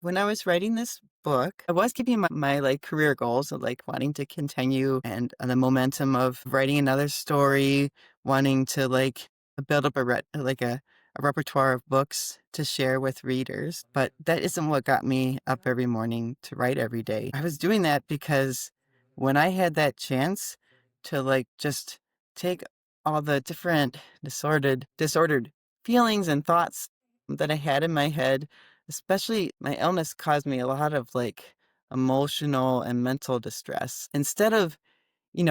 When I was writing this book, I was keeping my like career goals of like wanting to continue and the momentum of writing another story, wanting to like build up a repertoire of books to share with readers. But that isn't what got me up every morning to write every day. I was doing that because when I had that chance to like just take all the different disordered feelings and thoughts that I had in my head. Especially my illness caused me a lot of, like, emotional and mental distress. Instead of,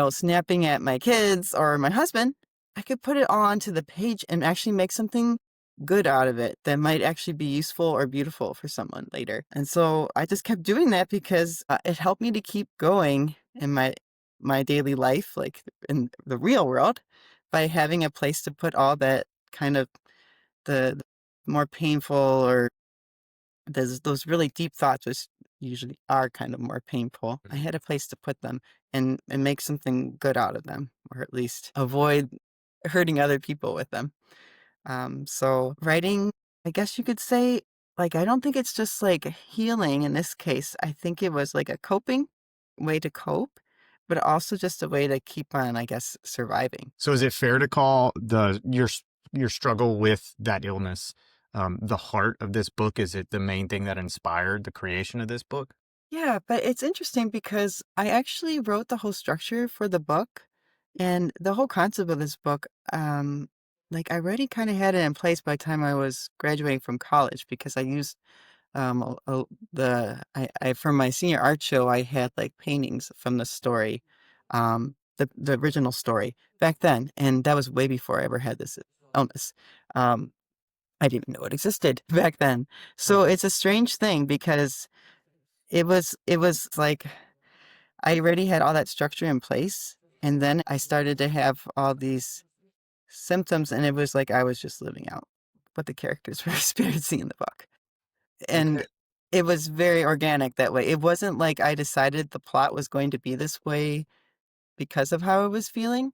snapping at my kids or my husband, I could put it all onto the page and actually make something good out of it that might actually be useful or beautiful for someone later. And so I just kept doing that because, it helped me to keep going in my daily life, like, in the real world, by having a place to put all that kind of the more painful or there's those really deep thoughts, which usually are kind of more painful. I had a place to put them and make something good out of them, or at least avoid hurting other people with them. So writing, I guess you could say, like, I don't think it's just like healing in this case. I think it was like a coping way to cope, but also just a way to keep on, I guess, surviving. So is it fair to call your struggle with that illness the heart of this book? Is it the main thing that inspired the creation of this book? Yeah, but it's interesting because I actually wrote the whole structure for the book and the whole concept of this book. Like I already kind of had it in place by the time I was graduating from college because I used I for my senior art show I had like paintings from the story, the original story back then, and that was way before I ever had this illness. Um, I didn't even know it existed back then. So Okay. it's a strange thing because it was like I already had all that structure in place, and then I started to have all these symptoms, and it was like I was just living out what the characters were experiencing in the book. And Okay. it was very organic that way. It wasn't like I decided the plot was going to be this way because of how I was feeling.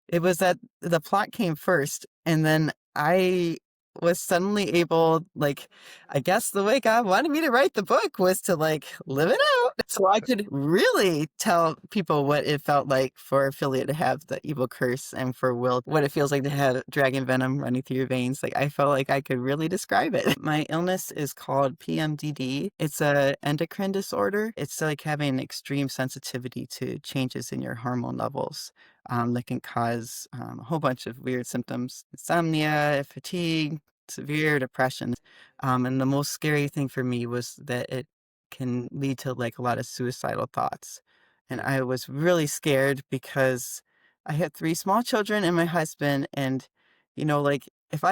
It was that the plot came first, and then I was suddenly able, like, I guess the way God wanted me to write the book was to, like, live it out so I could really tell people what it felt like for Ophelia to have the evil curse and for Will what it feels like to have dragon venom running through your veins. Like, I felt like I could really describe it. My illness is called PMDD. It's a endocrine disorder. It's like having extreme sensitivity to changes in your hormone levels that can cause a whole bunch of weird symptoms: insomnia, fatigue, severe depression. And the most scary thing for me was that it can lead to like a lot of suicidal thoughts. And I was really scared because I had three small children and my husband. And, like if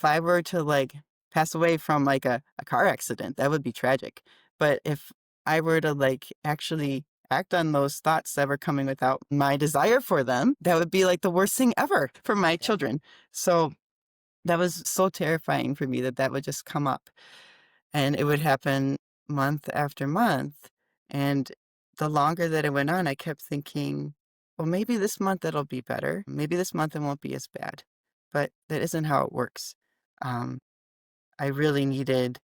I were to like pass away from like a car accident, that would be tragic. But if I were to like actually act on those thoughts that were coming without my desire for them, that would be like the worst thing ever for my children. So that was so terrifying for me that that would just come up and it would happen month after month. And the longer that it went on, I kept thinking, well, maybe this month it'll be better. Maybe this month it won't be as bad. But that isn't how it works. Um, I really needed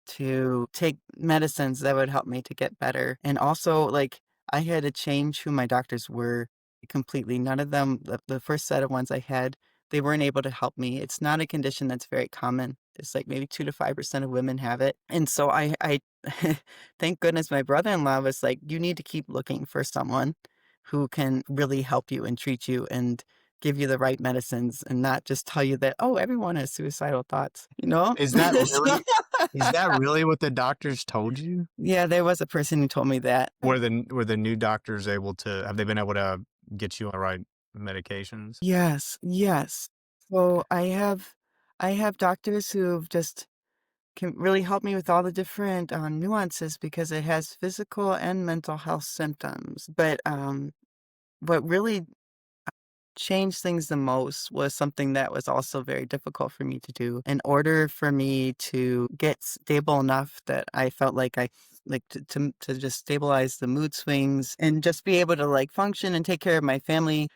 to take medicines that would help me to get better. And also, like, I had to change who my doctors were completely. None of them, the first set of ones I had, they weren't able to help me. It's not a condition that's very common. It's like maybe 2 to 5% of women have it. And so I thank goodness my brother-in-law was like, you need to keep looking for someone who can really help you and treat you and give you the right medicines and not just tell you that, oh, everyone has suicidal thoughts, you know? Is that So really is that really what the doctors told you? yeah, there was a person who told me that. Were the new doctors able to have they been able to get you on the right medications? Yes, yes. So I have doctors who just can really help me with all the different, nuances because it has physical and mental health symptoms. But, what really changed things the most was something that was also very difficult for me to do. In order for me to get stable enough that I felt like I like to just stabilize the mood swings and just be able to like function and take care of my family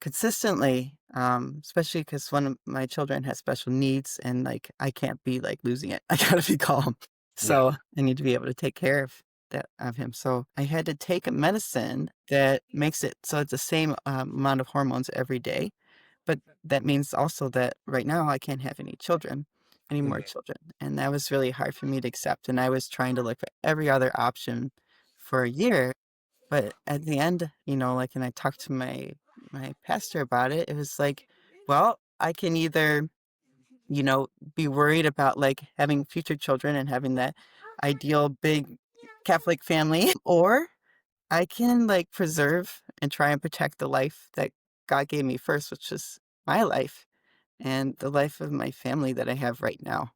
consistently, especially because one of my children has special needs and like I can't be like losing it. I gotta be calm. Yeah. So I need to be able to take care of him. So I had to take a medicine that makes it so it's the same amount of hormones every day. But that means also that right now I can't have any more Mhm. children. And that was really hard for me to accept. And I was trying to look for every other option for a year. But at the end, like, and I talked to my pastor about it, it was like, well, I can either, you know, be worried about like having future children and having that ideal big Catholic family, or I can like preserve and try and protect the life that God gave me first, which is my life and the life of my family that I have right now.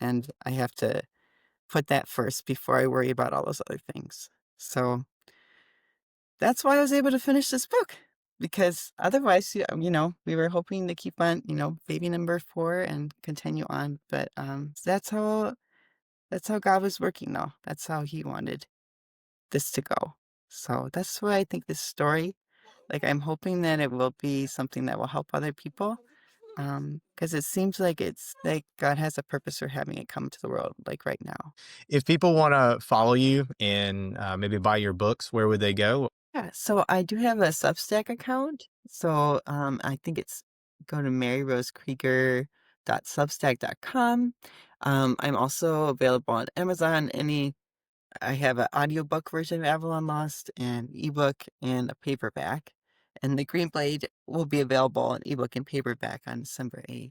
And I have to put that first before I worry about all those other things. So that's why I was able to finish this book because otherwise, we were hoping to keep on, baby number 4 and continue on. But that's how God was working, though. That's how He wanted this to go. So that's why I think this story, like, I'm hoping that it will be something that will help other people. Because it seems like it's like God has a purpose for having it come to the world, like right now. If people want to follow you and maybe buy your books, where would they go? Yeah, so I do have a Substack account. So I think it's go to maryrosekreger.substack.com. I'm also available on Amazon. I have an audiobook version of Avalon Lost, an ebook, and a paperback. And the Green Blade will be available in ebook and paperback on December 8th.